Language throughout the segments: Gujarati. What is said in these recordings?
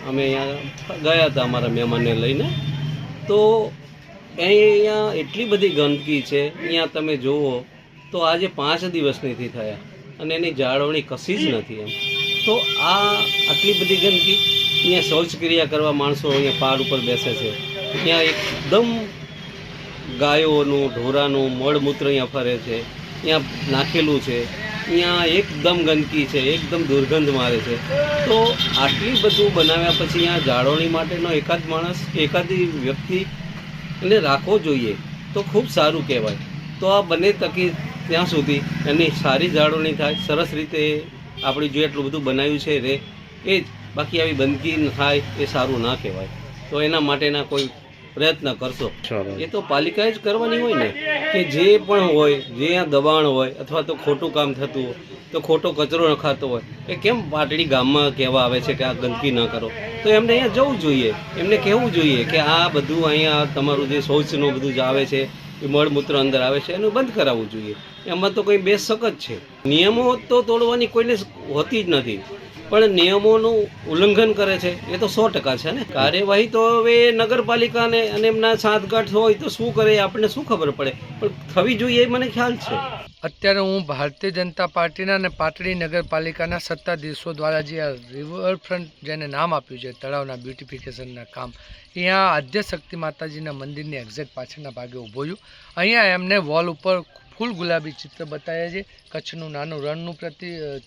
અમે અહીંયા ગયા હતા અમારા મહેમાનને લઈને, તો અહીંયા એટલી બધી ગંદકી છે. અહીંયા તમે જુઓ તો આજે 5 દિવસ નથી થયા અને એની જાળવણી કશી જ નથી એમ. તો આટલી બધી ગંદકી, અહીંયા શૌચક્રિયા કરવા માણસો અહીંયા પહાડ ઉપર બેસે છે. અહીંયા એકદમ ગાયોનું ઢોરાનું મળમૂત્ર અહીંયા ફરે છે, અહીંયા નાખેલું છે. અહીંયા એકદમ ગંદકી છે, એકદમ દુર્ગંધ મારે છે. તો આટલી બધું બનાવ્યા પછી અહીંયા જાળવણી માટેનો એકાદ માણસ, એકાદી વ્યક્તિ એને રાખવો જોઈએ તો ખૂબ સારું કહેવાય. તો આ બંને તકી ત્યાં સુધી એની સારી જાળવણી થાય, સરસ રીતે આપણે જો એટલું બધું બનાવ્યું છે રે એ જ. બાકી આવી ગંદકી થાય એ સારું ના કહેવાય. તો એના માટેના કોઈ પ્રયત્ન કરશો. એ તો પાલિકાએ જ કરવાની હોય ને, કે જે પણ હોય, જે આ દબાણ હોય અથવા તો ખોટું કામ થતું હોય, તો ખોટો કચરો નખાતો હોય, એ કેમ પાટડી ગામમાં કહેવા આવે છે કે આ ગંદકી ન કરો? તો એમને અહીંયા જવું જોઈએ, એમને કહેવું જોઈએ કે આ બધું અહીંયા તમારું જે શૌચનું બધું જ આવે છે, એ મળમૂત્ર અંદર આવે છે, એનું બંધ કરાવવું જોઈએ. એમાં તો કંઈ બેશક જ છે. નિયમો તો તોડવાની કોઈને હોતી જ નથી, પણ નિયમોનું ઉલ્લંઘન કરે છે એ તો 100% છે ને. કાર્યવાહી તો હવે નગરપાલિકાને અને એમના સાંઠગાંઠ હોય તો શું કરે આપણને શું ખબર પડે, પણ થવી જોઈએ એ મને ખ્યાલ છે. અત્યારે હું ભારતીય જનતા પાર્ટીના અને પાટડી નગરપાલિકાના સત્તાધીશો દ્વારા જે આ રિવરફ્રન્ટ જેને નામ આપ્યું છે, તળાવના બ્યુટિફિકેશનના કામ, અહીંયા આદ્યશક્તિ માતાજીના મંદિરની એક્ઝેક્ટ પાછળના ભાગે ઊભો છું. અહીંયા એમને વોલ ઉપર ફૂલ ગુલાબી ચિત્ર બતાવ્યા છે, કચ્છનું નાનું રણનું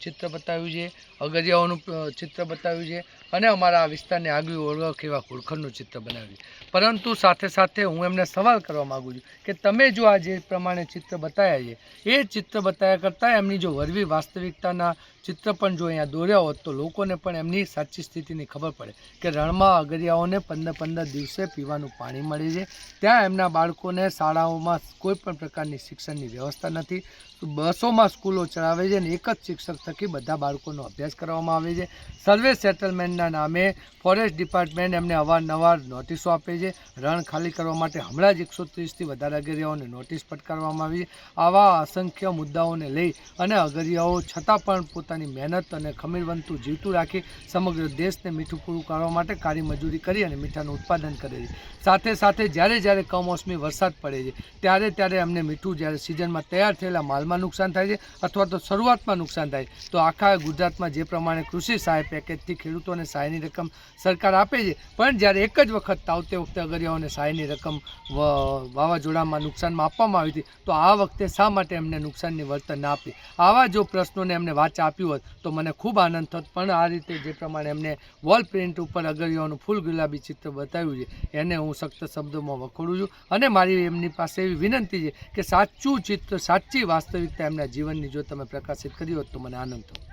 ચિત્ર બતાવ્યું છે, અગરિયાઓનું ચિત્ર બતાવ્યું છે અને અમારા આ વિસ્તારની આગવી ઓળખ એવા ઘોડખરનું ચિત્ર બનાવ્યું છે. પરંતુ સાથે સાથે હું એમને સવાલ કરવા માગું છું કે તમે જો આ જે પ્રમાણે ચિત્ર બતાવ્યા છે, એ ચિત્ર બતાવ્યા કરતાં એમની જો વરવી વાસ્તવિકતાના ચિત્ર પણ જો અહીંયા દોર્યા હોત તો લોકોને પણ એમની સાચી સ્થિતિની ખબર પડે કે રણમાં અગરિયાઓને 15 દિવસે પીવાનું પાણી મળે છે. ત્યાં એમના બાળકોને શાળાઓમાં કોઈ પણ પ્રકારની શિક્ષણની વ્યવસ્થા નથી. બસોમાં સ્કૂલો ચલાવે છે અને એક જ શિક્ષક થકી બધા બાળકોનો અભ્યાસ કરવામાં આવે છે. સર્વે સેટલમેન્ટના નામે ફોરેસ્ટ ડિપાર્ટમેન્ટ એમને અવારનવાર નોટિસો આપે છે. રણ ખાલી કરવા માટે હમણાં જ 130થી વધારે અગરિયાઓને નોટિસ ફટકારવામાં આવી છે. આવા અસંખ્ય મુદ્દાઓને લઈ અને અગરિયાઓ છતાં પણ પોતાની મહેનત અને ખમીરવંતું જીવતું રાખી સમગ્ર દેશને મીઠું પૂરું કરવા માટે કાળી મજૂરી કરી અને મીઠાનું ઉત્પાદન કરે છે. સાથે સાથે જ્યારે કમોસમી વરસાદ પડે છે ત્યારે એમને મીઠું જ્યારે સિઝનમાં તૈયાર થયેલા માલમાં નુકસાન થાય છે અથવા તો શરૂઆતમાં નુકસાન થાય તો આખા ગુજરાતમાં જે પ્રમાણે કૃષિ સહાય પેકેજથી ખેડૂતોને સહાયની રકમ સરકાર આપે છે, પણ જ્યારે એક જ વખત આવતે વખતે અગરિયાઓને સહાયની રકમ વાવાઝોડામાં નુકસાનમાં આપવામાં આવી હતી, તો આ વખતે શા માટે એમને નુકસાનની વળતર ના આપી? આવા જો પ્રશ્નોને એમને વાચા આપ્યું હોત તો મને ખૂબ આનંદ થતો. પણ આ રીતે જે પ્રમાણે એમને વોલ પ્રિન્ટ ઉપર અગરિયાઓનું ફૂલ ગુલાબી ચિત્ર બતાવ્યું છે એને હું સખ્ત શબ્દોમાં વખોડું છું અને મારી એમની પાસે એવી વિનંતી છે કે સાચું ચિત્ર, સાચી વાસ્તવિકતા એમના જીવનની જો તમે પ્રકાશિત કરી હોત તો મને આનંદ થતો.